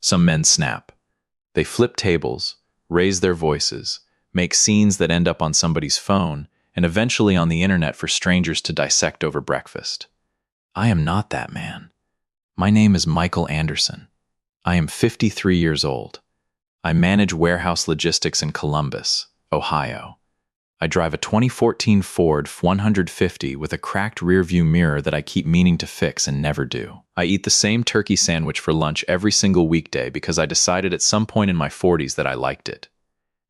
Some men snap. They flip tables, raise their voices, make scenes that end up on somebody's phone, and eventually on the internet for strangers to dissect over breakfast. I am not that man. My name is Michael Anderson. I am 53 years old. I manage warehouse logistics in Columbus, Ohio. I drive a 2014 Ford F-150 with a cracked rearview mirror that I keep meaning to fix and never do. I eat the same turkey sandwich for lunch every single weekday because I decided at some point in my 40s that I liked it.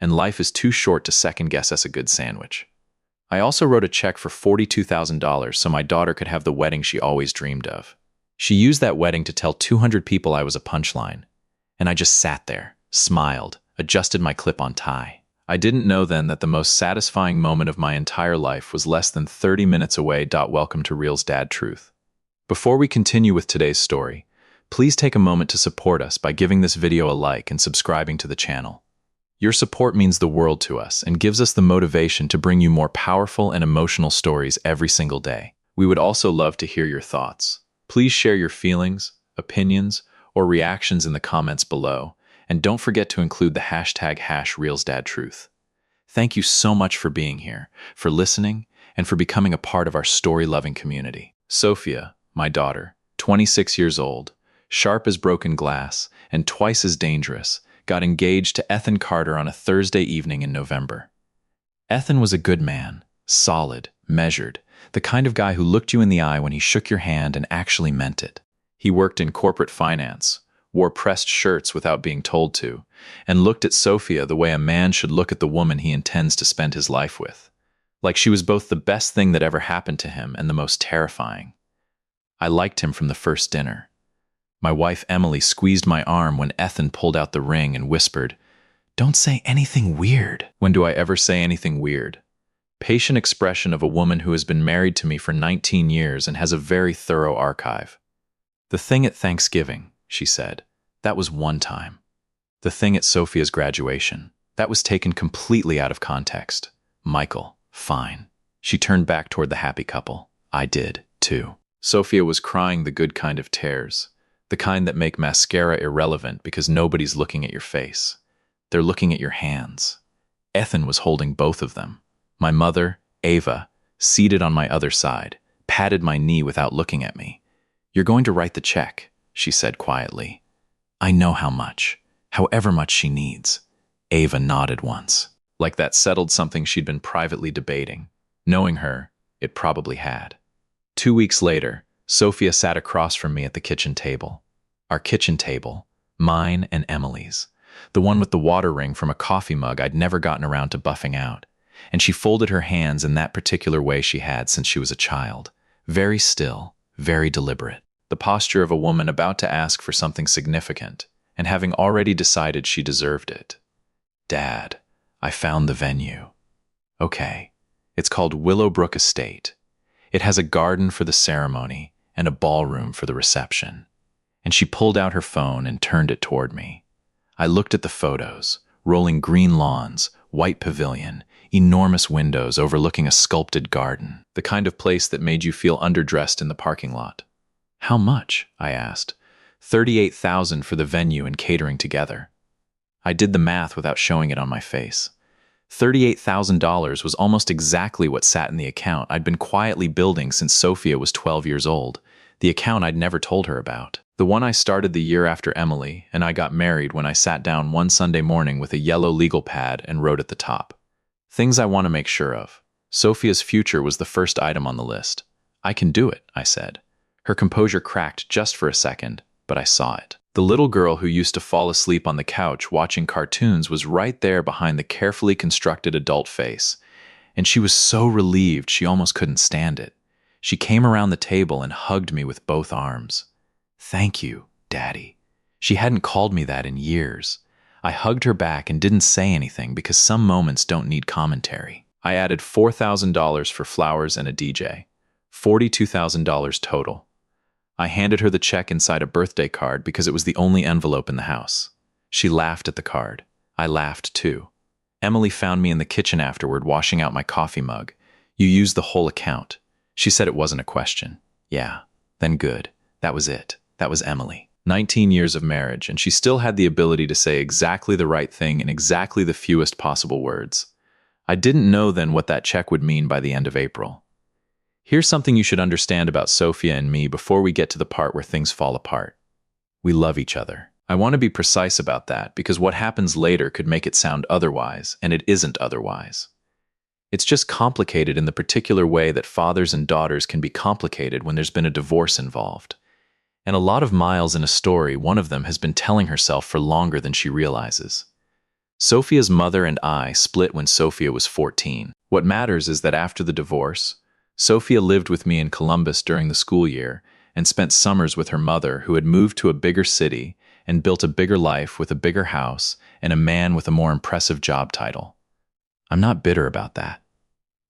And life is too short to second-guess us a good sandwich. I also wrote a check for $42,000 so my daughter could have the wedding she always dreamed of. She used that wedding to tell 200 people I was a punchline. And I just sat there, smiled, adjusted my clip-on tie. I didn't know then that the most satisfying moment of my entire life was less than 30 minutes away. Welcome to Real's Dad Truth. Before we continue with today's story, please take a moment to support us by giving this video a like and subscribing to the channel. Your support means the world to us and gives us the motivation to bring you more powerful and emotional stories every single day. We would also love to hear your thoughts. Please share your feelings, opinions, or reactions in the comments below. And don't forget to include the hashtag #RealsDadTruth. Thank you so much for being here, for listening, and for becoming a part of our story-loving community. Sophia, my daughter, 26 years old, sharp as broken glass, and twice as dangerous, got engaged to Ethan Carter on a Thursday evening in November. Ethan was a good man, solid, measured, the kind of guy who looked you in the eye when he shook your hand and actually meant it. He worked in corporate finance, wore pressed shirts without being told to, and looked at Sophia the way a man should look at the woman he intends to spend his life with. Like she was both the best thing that ever happened to him and the most terrifying. I liked him from the first dinner. My wife Emily squeezed my arm when Ethan pulled out the ring and whispered, "Don't say anything weird." When do I ever say anything weird? Patient expression of a woman who has been married to me for 19 years and has a very thorough archive. The thing at Thanksgiving, she said, that was one time. The thing at Sophia's graduation, that was taken completely out of context. Michael, fine. She turned back toward the happy couple. I did, too. Sophia was crying the good kind of tears, the kind that make mascara irrelevant because nobody's looking at your face. They're looking at your hands. Ethan was holding both of them. My mother, Ava, seated on my other side, patted my knee without looking at me. "You're going to write the check," she said quietly. "I know how much, however much she needs." Ava nodded once, like that settled something she'd been privately debating. Knowing her, it probably had. 2 weeks later, Sophia sat across from me at the kitchen table. Our kitchen table, mine and Emily's, the one with the water ring from a coffee mug I'd never gotten around to buffing out. And she folded her hands in that particular way she had since she was a child, very still, very deliberate. The posture of a woman about to ask for something significant, and having already decided she deserved it. "Dad, I found the venue." "Okay, it's called Willowbrook Estate. It has a garden for the ceremony and a ballroom for the reception." And she pulled out her phone and turned it toward me. I looked at the photos, rolling green lawns, white pavilion, enormous windows overlooking a sculpted garden, the kind of place that made you feel underdressed in the parking lot. "How much?" I asked. $38,000 for the venue and catering together. I did the math without showing it on my face. $38,000 was almost exactly what sat in the account I'd been quietly building since Sophia was 12 years old, the account I'd never told her about. The one I started the year after Emily and I got married when I sat down one Sunday morning with a yellow legal pad and wrote at the top, "Things I want to make sure of." Sophia's future was the first item on the list. "I can do it," I said. Her composure cracked just for a second, but I saw it. The little girl who used to fall asleep on the couch watching cartoons was right there behind the carefully constructed adult face, and she was so relieved she almost couldn't stand it. She came around the table and hugged me with both arms. "Thank you, Daddy." She hadn't called me that in years. I hugged her back and didn't say anything because some moments don't need commentary. I added $4,000 for flowers and a DJ. $42,000 total. I handed her the check inside a birthday card because it was the only envelope in the house. She laughed at the card. I laughed too. Emily found me in the kitchen afterward washing out my coffee mug. "You used the whole account." She said it wasn't a question. Yeah, then good. That was it. That was Emily. 19 years of marriage, and she still had the ability to say exactly the right thing in exactly the fewest possible words. I didn't know then what that check would mean by the end of April. Here's something you should understand about Sophia and me before we get to the part where things fall apart. We love each other. I want to be precise about that because what happens later could make it sound otherwise, and it isn't otherwise. It's just complicated in the particular way that fathers and daughters can be complicated when there's been a divorce involved. And a lot of miles in a story, one of them has been telling herself for longer than she realizes. Sophia's mother and I split when Sophia was 14. What matters is that after the divorce, Sophia lived with me in Columbus during the school year and spent summers with her mother, who had moved to a bigger city and built a bigger life with a bigger house and a man with a more impressive job title. I'm not bitter about that.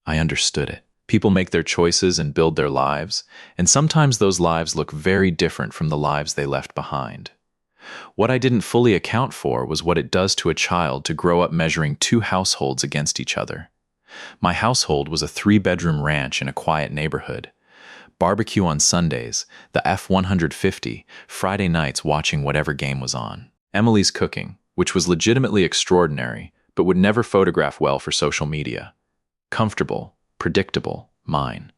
I understood it. People make their choices and build their lives, and sometimes those lives look very different from the lives they left behind. What I didn't fully account for was what it does to a child to grow up measuring two households against each other. My household was a 3-bedroom ranch in a quiet neighborhood. Barbecue on Sundays, the F-150, Friday nights watching whatever game was on. Emily's cooking, which was legitimately extraordinary, but would never photograph well for social media. Comfortable, predictable, mine.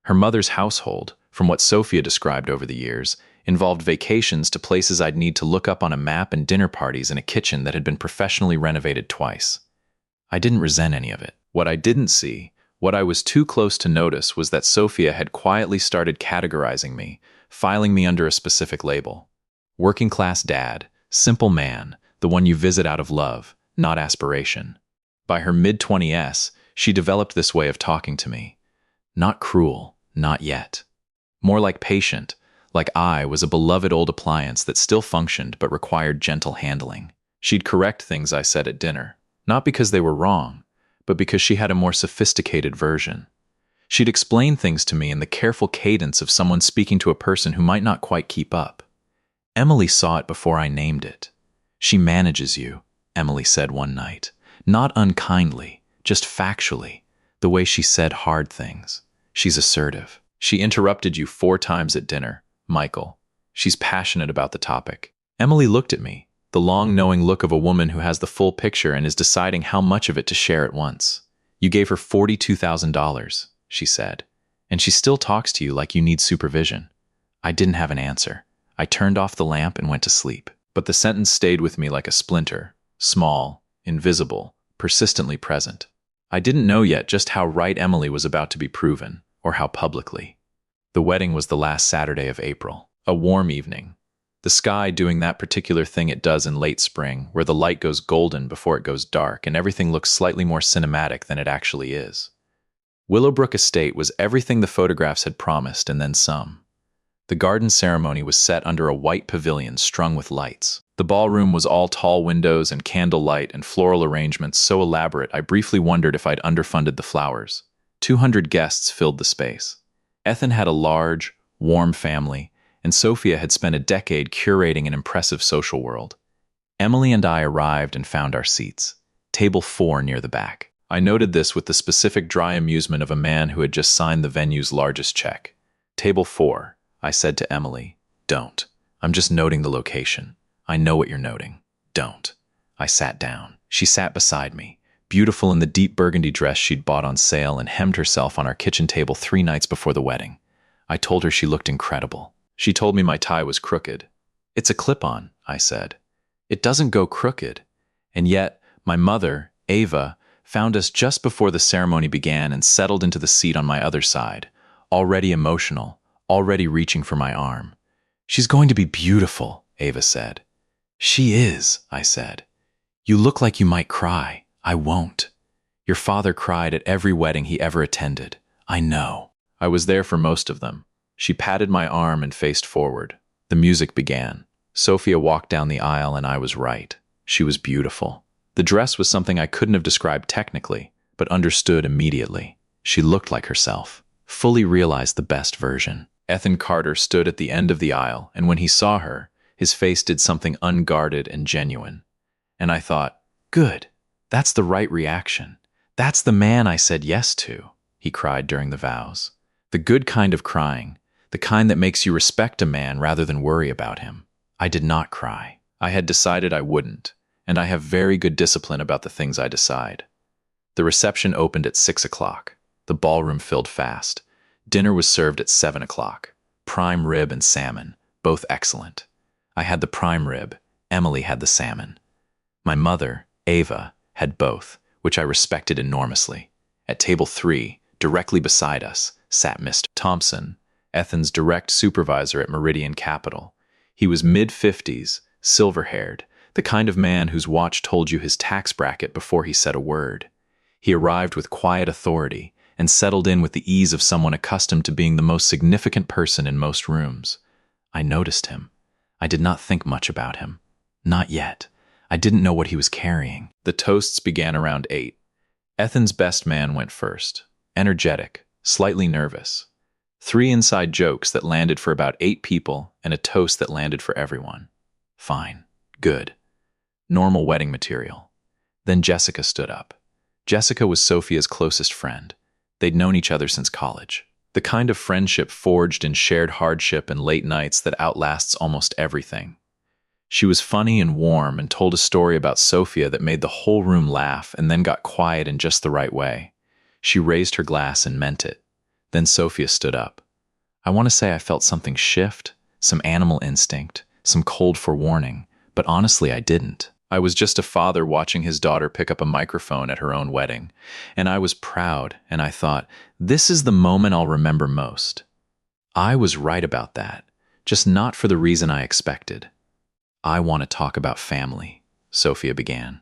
Her mother's household, from what Sophia described over the years, involved vacations to places I'd need to look up on a map and dinner parties in a kitchen that had been professionally renovated twice. I didn't resent any of it. What I didn't see, what I was too close to notice, was that Sophia had quietly started categorizing me, filing me under a specific label. Working class dad, simple man, the one you visit out of love, not aspiration. By her mid-20s, she developed this way of talking to me. Not cruel, not yet. More like patient, like I was a beloved old appliance that still functioned but required gentle handling. She'd correct things I said at dinner, not because they were wrong, but because she had a more sophisticated version. She'd explain things to me in the careful cadence of someone speaking to a person who might not quite keep up. Emily saw it before I named it. She manages you, Emily said one night. Not unkindly, just factually, the way she said hard things. She's assertive. She interrupted you 4 times at dinner, Michael. She's passionate about the topic. Emily looked at me, the long, knowing look of a woman who has the full picture and is deciding how much of it to share at once. You gave her $42,000, she said, and she still talks to you like you need supervision. I didn't have an answer. I turned off the lamp and went to sleep. But the sentence stayed with me like a splinter, small, invisible, persistently present. I didn't know yet just how right Emily was about to be proven, or how publicly. The wedding was the last Saturday of April, a warm evening. The sky doing that particular thing it does in late spring, where the light goes golden before it goes dark and everything looks slightly more cinematic than it actually is. Willowbrook Estate was everything the photographs had promised and then some. The garden ceremony was set under a white pavilion strung with lights. The ballroom was all tall windows and candlelight and floral arrangements so elaborate I briefly wondered if I'd underfunded the flowers. 200 guests filled the space. Ethan had a large, warm family, and Sophia had spent a decade curating an impressive social world. Emily and I arrived and found our seats, table 4 near the back. I noted this with the specific dry amusement of a man who had just signed the venue's largest check. Table 4, I said to Emily. Don't. I'm just noting the location. I know what you're noting. Don't. I sat down. She sat beside me, beautiful in the deep burgundy dress she'd bought on sale and hemmed herself on our kitchen table 3 nights before the wedding. I told her she looked incredible. She told me my tie was crooked. It's a clip-on, I said. It doesn't go crooked. And yet, my mother, Ava, found us just before the ceremony began and settled into the seat on my other side, already emotional, already reaching for my arm. She's going to be beautiful, Ava said. She is, I said. You look like you might cry. I won't. Your father cried at every wedding he ever attended. I know. I was there for most of them. She patted my arm and faced forward. The music began. Sophia walked down the aisle and I was right. She was beautiful. The dress was something I couldn't have described technically, but understood immediately. She looked like herself, fully realized the best version. Ethan Carter stood at the end of the aisle, and when he saw her, his face did something unguarded and genuine. And I thought, good, that's the right reaction. That's the man I said yes to, he cried during the vows. The good kind of crying, the kind that makes you respect a man rather than worry about him. I did not cry. I had decided I wouldn't, and I have very good discipline about the things I decide. The reception opened at 6 o'clock. The ballroom filled fast. Dinner was served at 7 o'clock. Prime rib and salmon, both excellent. I had the prime rib. Emily had the salmon. My mother, Ava, had both, which I respected enormously. At table 3, directly beside us, sat Mr. Thompson, Ethan's direct supervisor at Meridian Capital. He was mid-50s, silver-haired, the kind of man whose watch told you his tax bracket before he said a word. He arrived with quiet authority and settled in with the ease of someone accustomed to being the most significant person in most rooms. I noticed him. I did not think much about him. Not yet. I didn't know what he was carrying. The toasts began around 8. Ethan's best man went first. Energetic, slightly nervous. 3 inside jokes that landed for about 8 people and a toast that landed for everyone. Fine. Good. Normal wedding material. Then Jessica stood up. Jessica was Sophia's closest friend. They'd known each other since college. The kind of friendship forged in shared hardship and late nights that outlasts almost everything. She was funny and warm and told a story about Sophia that made the whole room laugh and then got quiet in just the right way. She raised her glass and meant it. Then Sophia stood up. I want to say I felt something shift, some animal instinct, some cold forewarning, but honestly I didn't. I was just a father watching his daughter pick up a microphone at her own wedding, and I was proud, and I thought, this is the moment I'll remember most. I was right about that, just not for the reason I expected. I want to talk about family, Sophia began.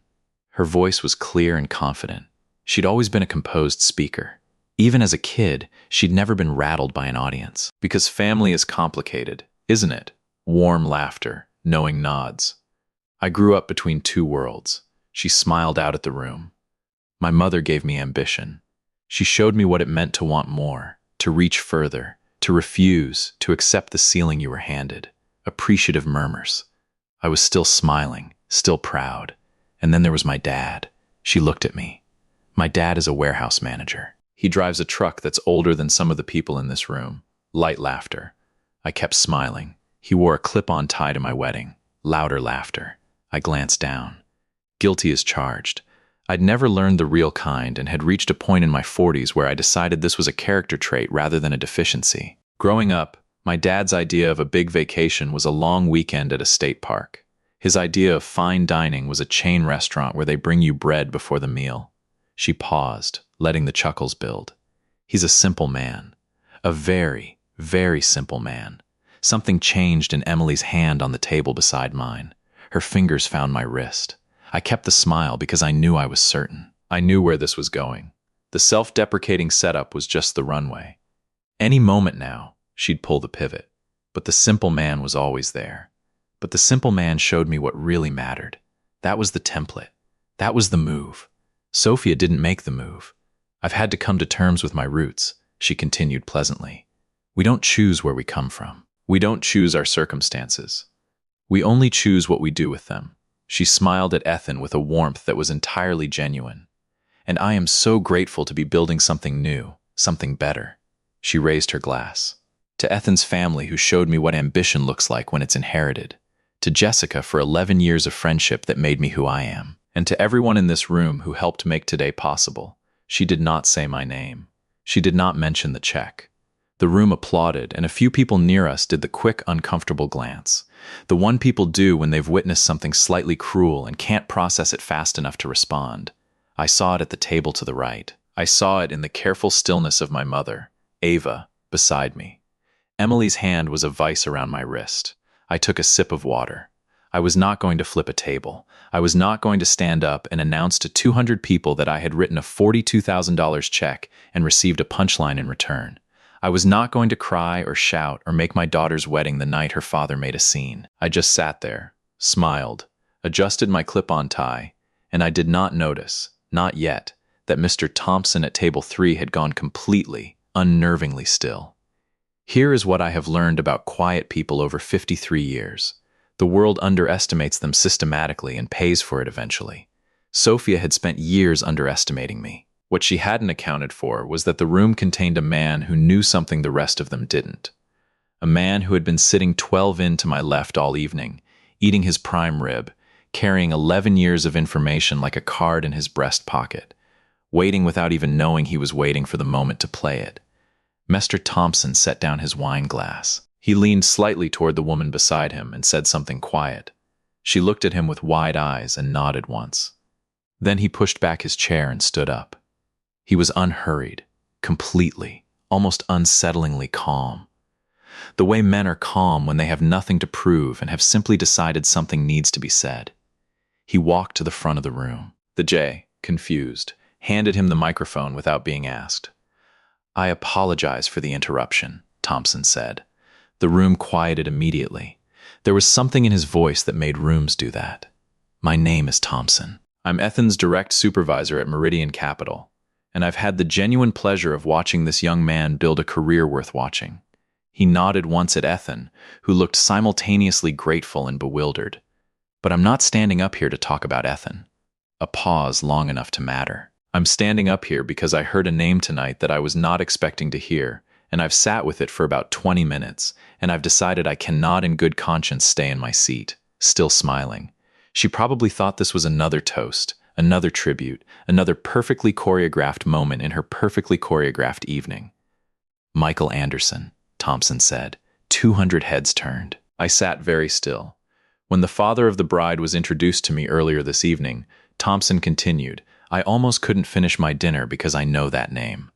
Her voice was clear and confident. She'd always been a composed speaker. Even as a kid, she'd never been rattled by an audience. Because family is complicated, isn't it? Warm laughter, knowing nods. I grew up between 2 worlds. She smiled out at the room. My mother gave me ambition. She showed me what it meant to want more, to reach further, to refuse, to accept the ceiling you were handed. Appreciative murmurs. I was still smiling, still proud. And then there was my dad. She looked at me. My dad is a warehouse manager. He drives a truck that's older than some of the people in this room. Light laughter. I kept smiling. He wore a clip-on tie to my wedding. Louder laughter. I glanced down. Guilty as charged. I'd never learned the real kind and had reached a point in my 40s where I decided this was a character trait rather than a deficiency. Growing up, my dad's idea of a big vacation was a long weekend at a state park. His idea of fine dining was a chain restaurant where they bring you bread before the meal. She paused, letting the chuckles build. He's a simple man. A very, very simple man. Something changed in Emily's hand on the table beside mine. Her fingers found my wrist. I kept the smile because I knew I was certain. I knew where this was going. The self-deprecating setup was just the runway. Any moment now, she'd pull the pivot. But the simple man was always there. But the simple man showed me what really mattered. That was the template. That was the move. Sophia didn't make the move. I've had to come to terms with my roots, she continued pleasantly. We don't choose where we come from. We don't choose our circumstances. We only choose what we do with them. She smiled at Ethan with a warmth that was entirely genuine. And I am so grateful to be building something new, something better. She raised her glass. To Ethan's family who showed me what ambition looks like when it's inherited. To Jessica for 11 years of friendship that made me who I am. And to everyone in this room who helped make today possible. She did not say my name. She did not mention the check. The room applauded, and a few people near us did the quick, uncomfortable glance. The one people do when they've witnessed something slightly cruel and can't process it fast enough to respond. I saw it at the table to the right. I saw it in the careful stillness of my mother, Ava, beside me. Emily's hand was a vice around my wrist. I took a sip of water. I was not going to flip a table. I was not going to stand up and announce to 200 people that I had written a $42,000 check and received a punchline in return. I was not going to cry or shout or make my daughter's wedding the night her father made a scene. I just sat there, smiled, adjusted my clip-on tie, and I did not notice, not yet, that Mr. Thompson at table 3 had gone completely, unnervingly still. Here is what I have learned about quiet people over 53 years. The world underestimates them systematically and pays for it eventually. Sophia had spent years underestimating me. What she hadn't accounted for was that the room contained a man who knew something the rest of them didn't. A man who had been sitting 12 in to my left all evening, eating his prime rib, carrying 11 years of information like a card in his breast pocket, waiting without even knowing he was waiting for the moment to play it. Mr. Thompson set down his wine glass. He leaned slightly toward the woman beside him and said something quiet. She looked at him with wide eyes and nodded once. Then he pushed back his chair and stood up. He was unhurried, completely, almost unsettlingly calm. The way men are calm when they have nothing to prove and have simply decided something needs to be said. He walked to the front of the room. The J, confused, handed him the microphone without being asked. "I apologize for the interruption," Thompson said. The room quieted immediately. There was something in his voice that made rooms do that. "My name is Thompson. I'm Ethan's direct supervisor at Meridian Capital, and I've had the genuine pleasure of watching this young man build a career worth watching." He nodded once at Ethan, who looked simultaneously grateful and bewildered. "But I'm not standing up here to talk about Ethan." A pause long enough to matter. "I'm standing up here because I heard a name tonight that I was not expecting to hear, and I've sat with it for about 20 minutes, and I've decided I cannot in good conscience stay in my seat," still smiling. She probably thought this was another toast, another tribute, another perfectly choreographed moment in her perfectly choreographed evening. "Michael Anderson," Thompson said. 200 heads turned. I sat very still. When the father of the bride was introduced to me earlier this evening, Thompson continued, "I almost couldn't finish my dinner because I know that name.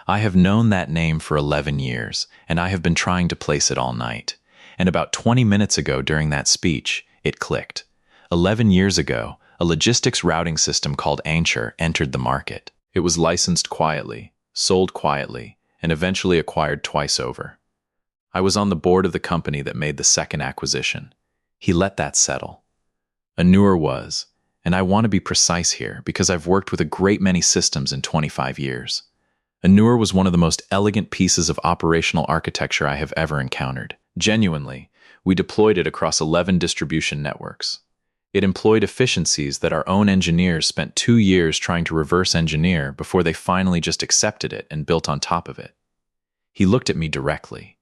I have known that name for 11 years, and I have been trying to place it all night. And about 20 minutes ago during that speech, it clicked. 11 years ago, a logistics routing system called Anchor entered the market. It was licensed quietly, sold quietly, and eventually acquired twice over. I was on the board of the company that made the second acquisition. He let that settle. Anur was, and I want to be precise here because I've worked with a great many systems in 25 years. Anur was one of the most elegant pieces of operational architecture I have ever encountered. Genuinely, we deployed it across 11 distribution networks. It employed efficiencies that our own engineers spent 2 years trying to reverse engineer before they finally just accepted it and built on top of it. He looked at me directly.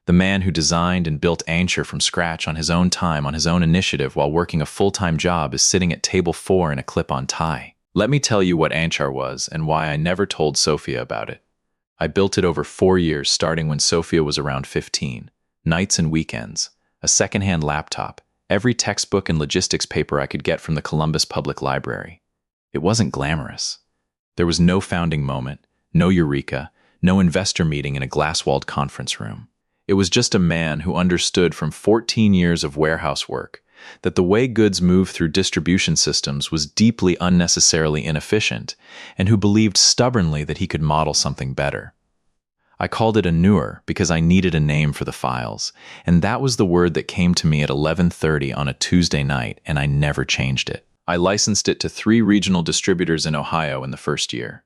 The man who designed and built Anchor from scratch on his own time, on his own initiative, while working a full-time job, is sitting at table 4 in a clip-on tie. Let me tell you what Anchor was and why I never told Sophia about it. I built it over 4 years, starting when Sophia was around 15. Nights and weekends, a second-hand laptop, every textbook and logistics paper I could get from the Columbus Public Library. It wasn't glamorous. There was no founding moment, no eureka, no investor meeting in a glass-walled conference room. It was just a man who understood from 14 years of warehouse work that the way goods move through distribution systems was deeply unnecessarily inefficient, and who believed stubbornly that he could model something better. I called it Anur because I needed a name for the files, and that was the word that came to me at 11:30 on a Tuesday night, and I never changed it. I licensed it to 3 regional distributors in Ohio in the first year.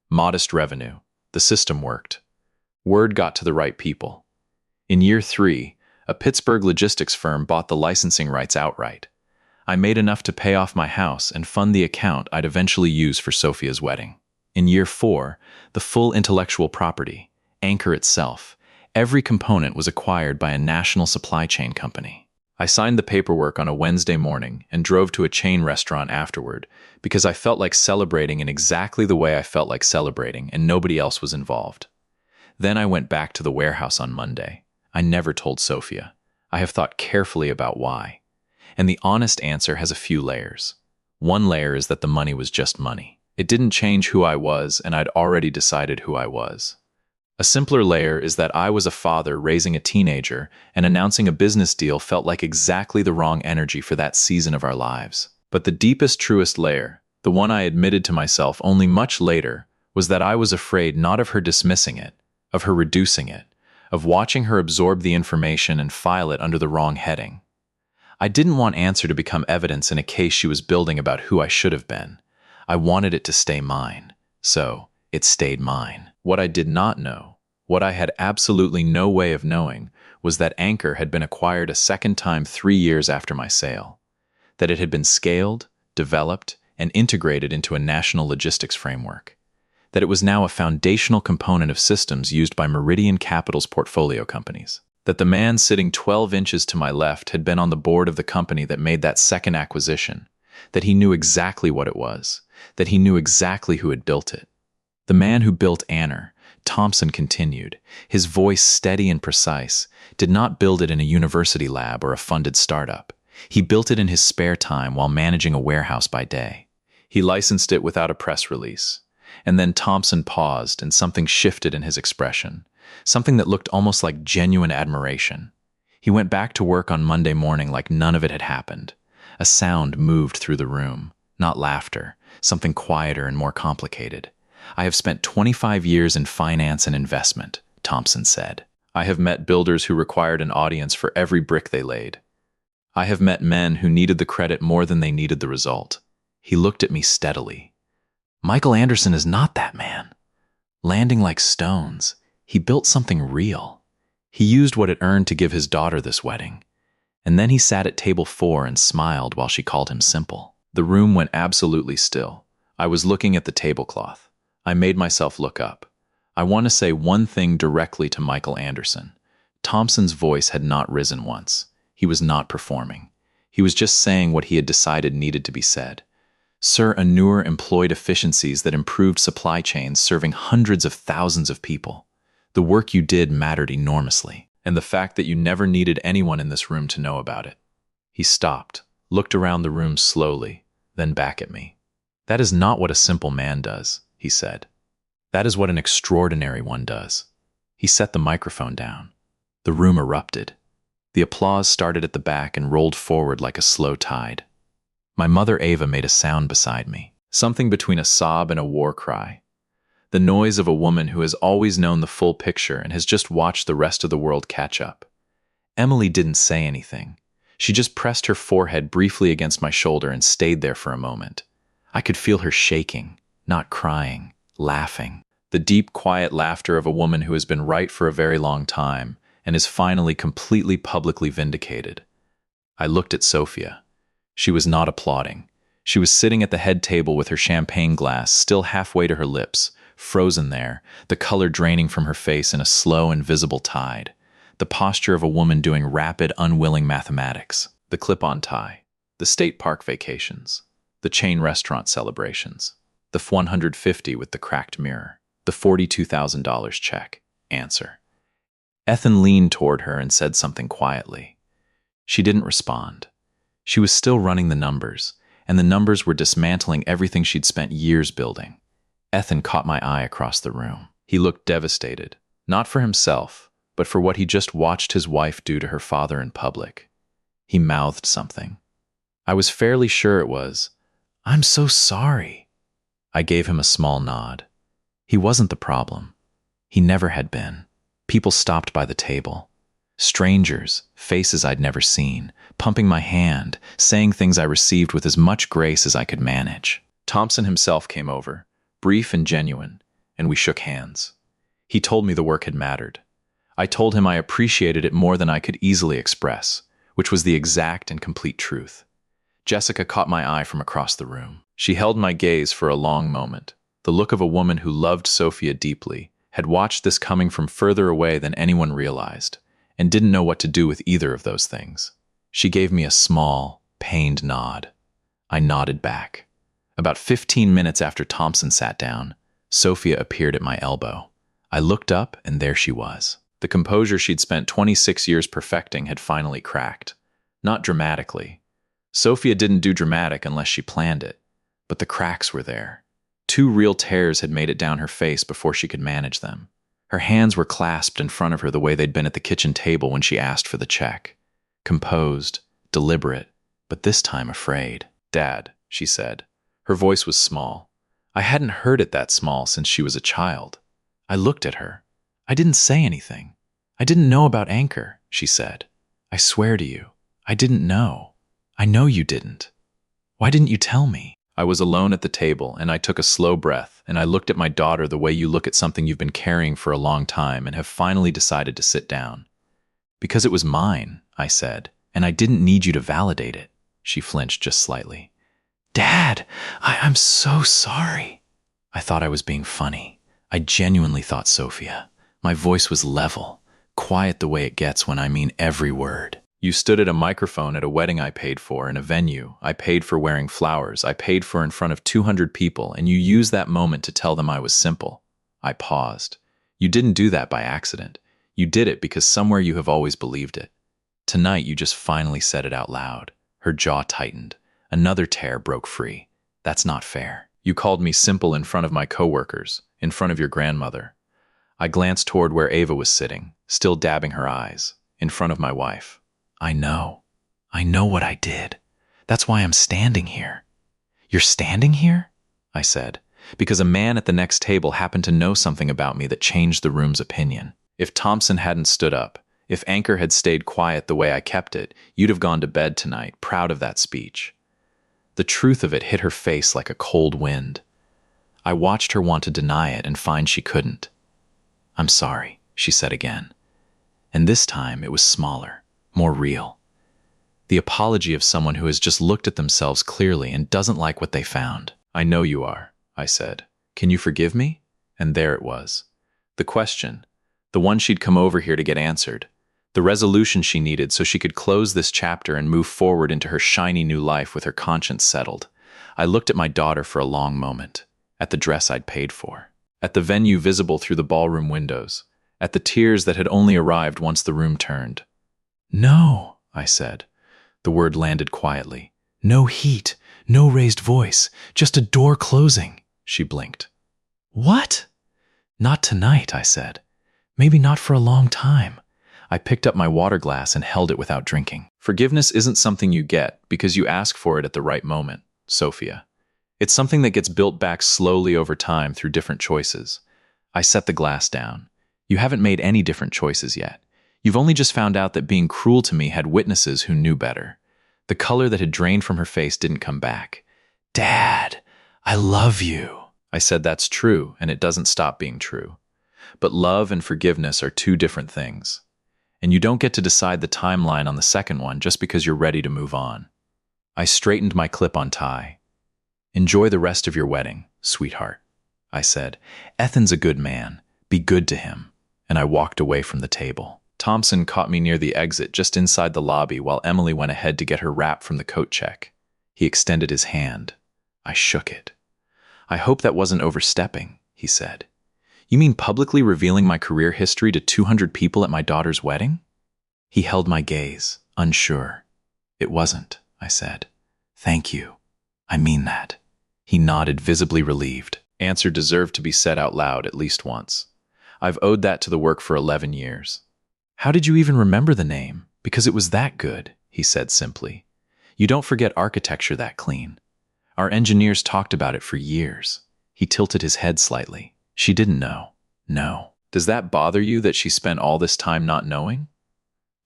Modest revenue. The system worked. Word got to the right people. In year 3, a Pittsburgh logistics firm bought the licensing rights outright. I made enough to pay off my house and fund the account I'd eventually use for Sophia's wedding. In year 4, the full intellectual property, Anchor itself, every component was acquired by a national supply chain company. I signed the paperwork on a Wednesday morning and drove to a chain restaurant afterward because I felt like celebrating in exactly the way I felt like celebrating, and nobody else was involved. Then I went back to the warehouse on Monday. I never told Sophia. I have thought carefully about why. And the honest answer has a few layers. One layer is that the money was just money. It didn't change who I was, and I'd already decided who I was. A simpler layer is that I was a father raising a teenager, and announcing a business deal felt like exactly the wrong energy for that season of our lives. But the deepest, truest layer, the one I admitted to myself only much later, was that I was afraid not of her dismissing it, of her reducing it, of watching her absorb the information and file it under the wrong heading. I didn't want Answer to become evidence in a case she was building about who I should have been. I wanted it to stay mine. So, it stayed mine. What I did not know, what I had absolutely no way of knowing, was that Anchor had been acquired a second time 3 years after my sale. That it had been scaled, developed, and integrated into a national logistics framework. That it was now a foundational component of systems used by Meridian Capital's portfolio companies. That the man sitting 12 inches to my left had been on the board of the company that made that second acquisition, that he knew exactly what it was, that he knew exactly who had built it. The man who built Anner, Thompson continued, his voice steady and precise, did not build it in a university lab or a funded startup. He built it in his spare time while managing a warehouse by day. He licensed it without a press release. And then Thompson paused and something shifted in his expression, something that looked almost like genuine admiration. He went back to work on Monday morning like none of it had happened. A sound moved through the room, not laughter, something quieter and more complicated. I have spent 25 years in finance and investment, Thompson said. I have met builders who required an audience for every brick they laid. I have met men who needed the credit more than they needed the result. He looked at me steadily. Michael Anderson is not that man. Landing like stones, he built something real. He used what it earned to give his daughter this wedding. And then he sat at table 4 and smiled while she called him simple. The room went absolutely still. I was looking at the tablecloth. I made myself look up. I want to say one thing directly to Michael Anderson. Thompson's voice had not risen once. He was not performing. He was just saying what he had decided needed to be said. Sir Anur employed efficiencies that improved supply chains serving hundreds of thousands of people. The work you did mattered enormously, and the fact that you never needed anyone in this room to know about it. He stopped, looked around the room slowly, then back at me. That is not what a simple man does, he said. That is what an extraordinary one does. He set the microphone down. The room erupted. The applause started at the back and rolled forward like a slow tide. My mother Ava made a sound beside me, something between a sob and a war cry. The noise of a woman who has always known the full picture and has just watched the rest of the world catch up. Emily didn't say anything. She just pressed her forehead briefly against my shoulder and stayed there for a moment. I could feel her shaking, not crying, laughing. The deep, quiet laughter of a woman who has been right for a very long time and is finally completely publicly vindicated. I looked at Sophia. She was not applauding. She was sitting at the head table with her champagne glass still halfway to her lips, frozen there, the color draining from her face in a slow, invisible tide. The posture of a woman doing rapid, unwilling mathematics. The clip-on tie. The state park vacations. The chain restaurant celebrations. The F-150 with the cracked mirror. The $42,000 check. Answer. Ethan leaned toward her and said something quietly. She didn't respond. She was still running the numbers, and the numbers were dismantling everything she'd spent years building. Ethan caught my eye across the room. He looked devastated, not for himself, but for what he just watched his wife do to her father in public. He mouthed something. I was fairly sure it was, "I'm so sorry." I gave him a small nod. He wasn't the problem. He never had been. People stopped by the table. Strangers, faces I'd never seen, pumping my hand, saying things I received with as much grace as I could manage. Thompson himself came over, brief and genuine, and we shook hands. He told me the work had mattered. I told him I appreciated it more than I could easily express, which was the exact and complete truth. Jessica caught my eye from across the room. She held my gaze for a long moment, the look of a woman who loved Sophia deeply, had watched this coming from further away than anyone realized, and didn't know what to do with either of those things. She gave me a small, pained nod. I nodded back. About 15 minutes after Thompson sat down, Sophia appeared at my elbow. I looked up, and there she was. The composure she'd spent 26 years perfecting had finally cracked. Not dramatically. Sophia didn't do dramatic unless she planned it, but the cracks were there. 2 real tears had made it down her face before she could manage them. Her hands were clasped in front of her the way they'd been at the kitchen table when she asked for the check. Composed, deliberate, but this time afraid. "Dad," she said. Her voice was small. I hadn't heard it that small since she was a child. I looked at her. "I didn't say anything. I didn't know about Anchor," she said. "I swear to you, I didn't know. I know you didn't. Why didn't you tell me?" I was alone at the table, and I took a slow breath, and I looked at my daughter the way you look at something you've been carrying for a long time and have finally decided to sit down. "Because it was mine," I said, "and I didn't need you to validate it." She flinched just slightly. "Dad, I'm so sorry." I thought I was being funny. I genuinely thought Sophia. My voice was level, Quiet the way it gets when I mean every word. You stood at a microphone at a wedding I paid for, in a venue I paid for, wearing flowers I paid for, in front of 200 people, and you used that moment to tell them I was simple. I paused. You didn't do that by accident. You did it because somewhere you have always believed it. Tonight you just finally said it out loud. Her jaw tightened. Another tear broke free. That's not fair. You called me simple in front of my coworkers, in front of your grandmother. I glanced toward where Ava was sitting, still dabbing her eyes, in front of my wife. I know what I did. That's why I'm standing here. You're standing here? I said, because a man at the next table happened to know something about me that changed the room's opinion. If Thompson hadn't stood up, if Anchor had stayed quiet the way I kept it, you'd have gone to bed tonight, proud of that speech. The truth of it hit her face like a cold wind. I watched her want to deny it and find she couldn't. I'm sorry, she said again. And this time it was smaller, more real. The apology of someone who has just looked at themselves clearly and doesn't like what they found. I know you are, I said. Can you forgive me? And there it was. The question, the one she'd come over here to get answered. The resolution she needed so she could close this chapter and move forward into her shiny new life with her conscience settled. I looked at my daughter for a long moment, at the dress I'd paid for, at the venue visible through the ballroom windows, at the tears that had only arrived once the room turned. No, I said. The word landed quietly. No heat, no raised voice, just a door closing. She blinked. What? Not tonight, I said. Maybe not for a long time. I picked up my water glass and held it without drinking. Forgiveness isn't something you get because you ask for it at the right moment, Sophia. It's something that gets built back slowly over time through different choices. I set the glass down. You haven't made any different choices yet. You've only just found out that being cruel to me had witnesses who knew better. The color that had drained from her face didn't come back. Dad, I love you. I said that's true, and it doesn't stop being true. But love and forgiveness are two different things. And you don't get to decide the timeline on the second one just because you're ready to move on. I straightened my clip-on tie. Enjoy the rest of your wedding, sweetheart, I said. Ethan's a good man. Be good to him. And I walked away from the table. Thompson caught me near the exit just inside the lobby while Emily went ahead to get her wrap from the coat check. He extended his hand. I shook it. I hope that wasn't overstepping, he said. You mean publicly revealing my career history to 200 people at my daughter's wedding? He held my gaze, unsure. It wasn't, I said. Thank you. I mean that. He nodded, visibly relieved. Answer deserved to be said out loud at least once. I've owed that to the work for 11 years. How did you even remember the name? Because it was that good, he said simply. You don't forget architecture that clean. Our engineers talked about it for years. He tilted his head slightly. She didn't know. No. Does that bother you that she spent all this time not knowing?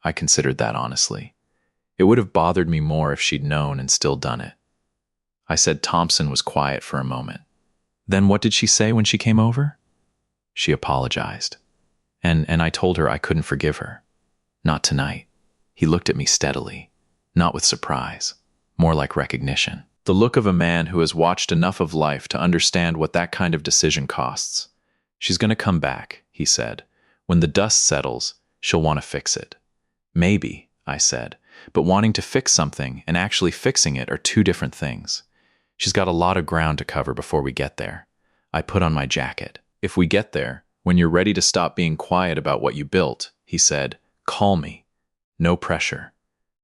I considered that honestly. It would have bothered me more if she'd known and still done it. I said Thompson was quiet for a moment. Then what did she say when she came over? She apologized. And I told her I couldn't forgive her. Not tonight. He looked at me steadily, not with surprise, more like recognition. The look of a man who has watched enough of life to understand what that kind of decision costs. She's going to come back, he said. When the dust settles, she'll want to fix it. Maybe, I said, but wanting to fix something and actually fixing it are two different things. She's got a lot of ground to cover before we get there. I put on my jacket. If we get there, when you're ready to stop being quiet about what you built, he said, call me. No pressure.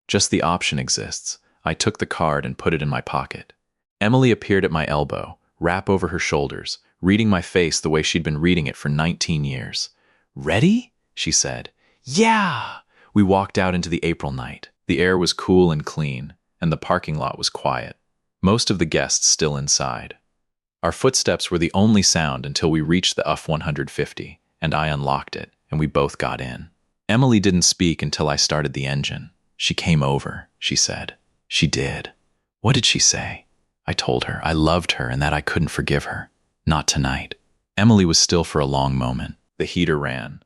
Just the option exists. I took the card and put it in my pocket. Emily appeared at my elbow, wrap over her shoulders, reading my face the way she'd been reading it for 19 years. Ready? She said. Yeah! We walked out into the April night. The air was cool and clean, and the parking lot was quiet. Most of the guests still inside. Our footsteps were the only sound until we reached the UF 150, and I unlocked it, and we both got in. Emily didn't speak until I started the engine. She came over, she said. She did. What did she say? I told her I loved her and that I couldn't forgive her. Not tonight. Emily was still for a long moment. The heater ran.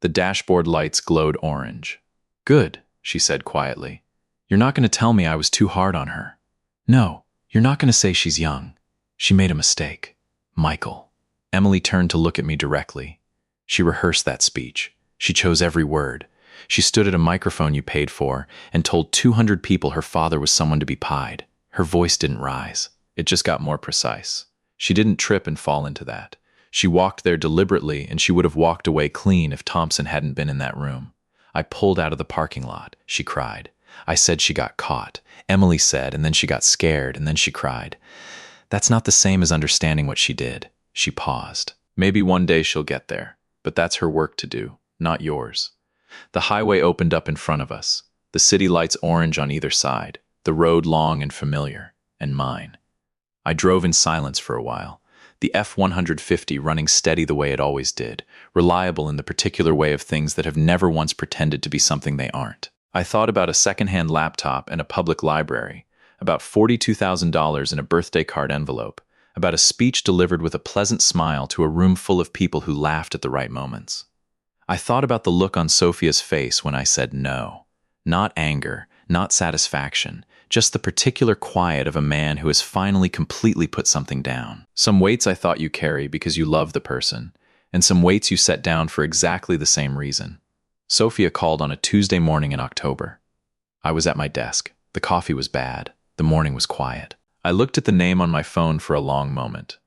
The dashboard lights glowed orange. Good, she said quietly. You're not going to tell me I was too hard on her. No, you're not going to say she's young. She made a mistake. Michael. Emily turned to look at me directly. She rehearsed that speech. She chose every word. She stood at a microphone you paid for and told 200 people her father was someone to be pied. Her voice didn't rise. It just got more precise. She didn't trip and fall into that. She walked there deliberately, and she would have walked away clean if Thompson hadn't been in that room. I pulled out of the parking lot. She cried. I said she got caught. Emily said, and then she got scared, and then she cried. That's not the same as understanding what she did. She paused. Maybe one day she'll get there, but that's her work to do, not yours. The highway opened up in front of us, the city lights orange on either side, the road long and familiar, and mine. I drove in silence for a while, the F-150 running steady the way it always did, reliable in the particular way of things that have never once pretended to be something they aren't. I thought about a second-hand laptop and a public library, about $42,000 in a birthday card envelope, about a speech delivered with a pleasant smile to a room full of people who laughed at the right moments. I thought about the look on Sophia's face when I said no. Not anger, not satisfaction, just the particular quiet of a man who has finally completely put something down. Some weights I thought you carry because you love the person, and some weights you set down for exactly the same reason. Sophia called on a Tuesday morning in October. I was at my desk. The coffee was bad. The morning was quiet. I looked at the name on my phone for a long moment.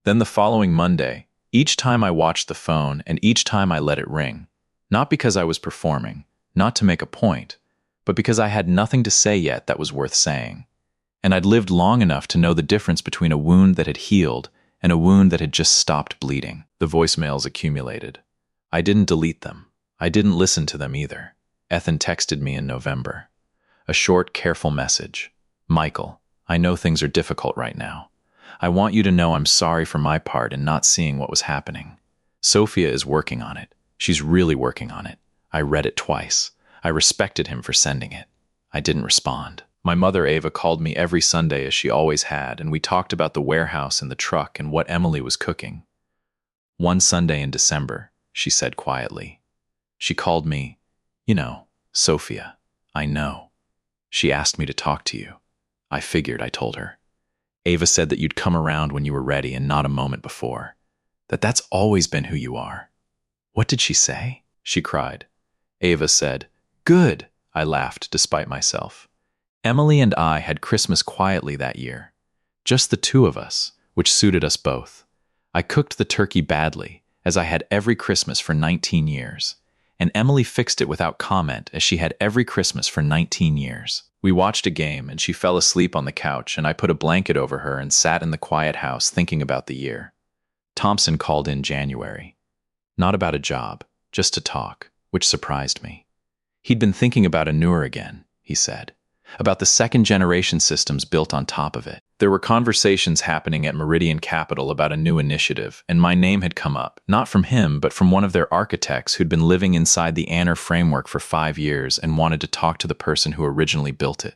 Then the following Monday, each time I watched the phone and each time I let it ring, not because I was performing, not to make a point, but because I had nothing to say yet that was worth saying. And I'd lived long enough to know the difference between a wound that had healed and a wound that had just stopped bleeding. The voicemails accumulated. I didn't delete them. I didn't listen to them either. Ethan texted me in November. A short, careful message. Michael, I know things are difficult right now. I want you to know I'm sorry for my part in not seeing what was happening. Sophia is working on it. She's really working on it. I read it twice. I respected him for sending it. I didn't respond. My mother, Ava, called me every Sunday as she always had, and we talked about the warehouse and the truck and what Emily was cooking. One Sunday in December, she said quietly. She called me, Sophia, I know. She asked me to talk to you. I figured, I told her. Ava said that you'd come around when you were ready and not a moment before. That's always been who you are. What did she say? She cried. Ava said, Good, I laughed despite myself. Emily and I had Christmas quietly that year. Just the two of us, which suited us both. I cooked the turkey badly, as I had every Christmas for 19 years. And Emily fixed it without comment, as she had every Christmas for 19 years. We watched a game, and she fell asleep on the couch, and I put a blanket over her and sat in the quiet house thinking about the year. Thompson called in January. Not about a job, just to talk, which surprised me. He'd been thinking about Anur again, he said, about the second-generation systems built on top of it. There were conversations happening at Meridian Capital about a new initiative, and my name had come up, not from him, but from one of their architects who'd been living inside the Anur framework for 5 years and wanted to talk to the person who originally built it.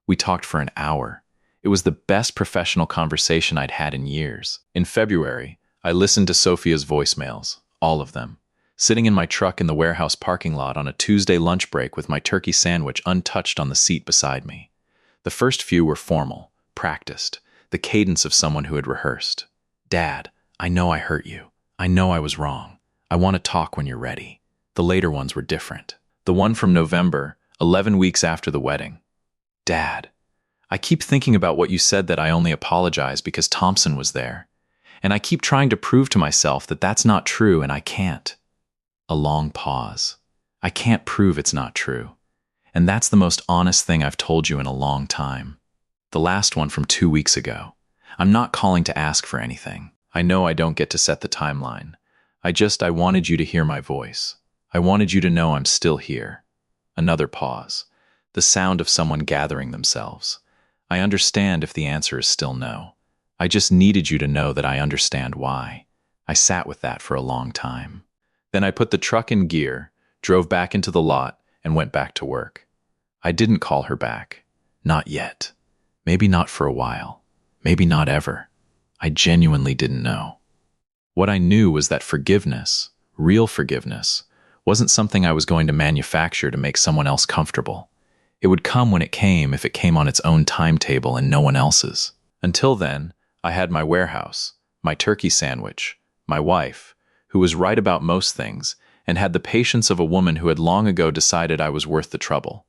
We talked for an hour. It was the best professional conversation I'd had in years. In February, I listened to Sophia's voicemails, all of them, sitting in my truck in the warehouse parking lot on a Tuesday lunch break with my turkey sandwich untouched on the seat beside me. The first few were formal, practiced, the cadence of someone who had rehearsed. Dad, I know I hurt you. I know I was wrong. I want to talk when you're ready. The later ones were different. The one from November, 11 weeks after the wedding. Dad, I keep thinking about what you said that I only apologize because Thompson was there. And I keep trying to prove to myself that that's not true, and I can't. A long pause. I can't prove it's not true. And that's the most honest thing I've told you in a long time. The last one from 2 weeks ago. I'm not calling to ask for anything. I know I don't get to set the timeline. I wanted you to hear my voice. I wanted you to know I'm still here. Another pause. The sound of someone gathering themselves. I understand if the answer is still no. I just needed you to know that I understand why. I sat with that for a long time. Then I put the truck in gear, drove back into the lot, and went back to work. I didn't call her back. Not yet. Maybe not for a while. Maybe not ever. I genuinely didn't know. What I knew was that forgiveness, real forgiveness, wasn't something I was going to manufacture to make someone else comfortable. It would come when it came if it came on its own timetable and no one else's. Until then, I had my warehouse, my turkey sandwich, my wife, who was right about most things, and had the patience of a woman who had long ago decided I was worth the trouble.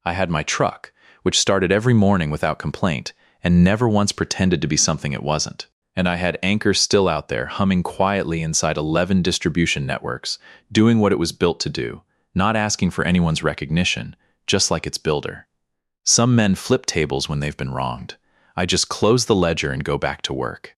I had my truck, which started every morning without complaint, and never once pretended to be something it wasn't. And I had Anchor still out there, humming quietly inside 11 distribution networks, doing what it was built to do, not asking for anyone's recognition, just like its builder. Some men flip tables when they've been wronged. I just close the ledger and go back to work.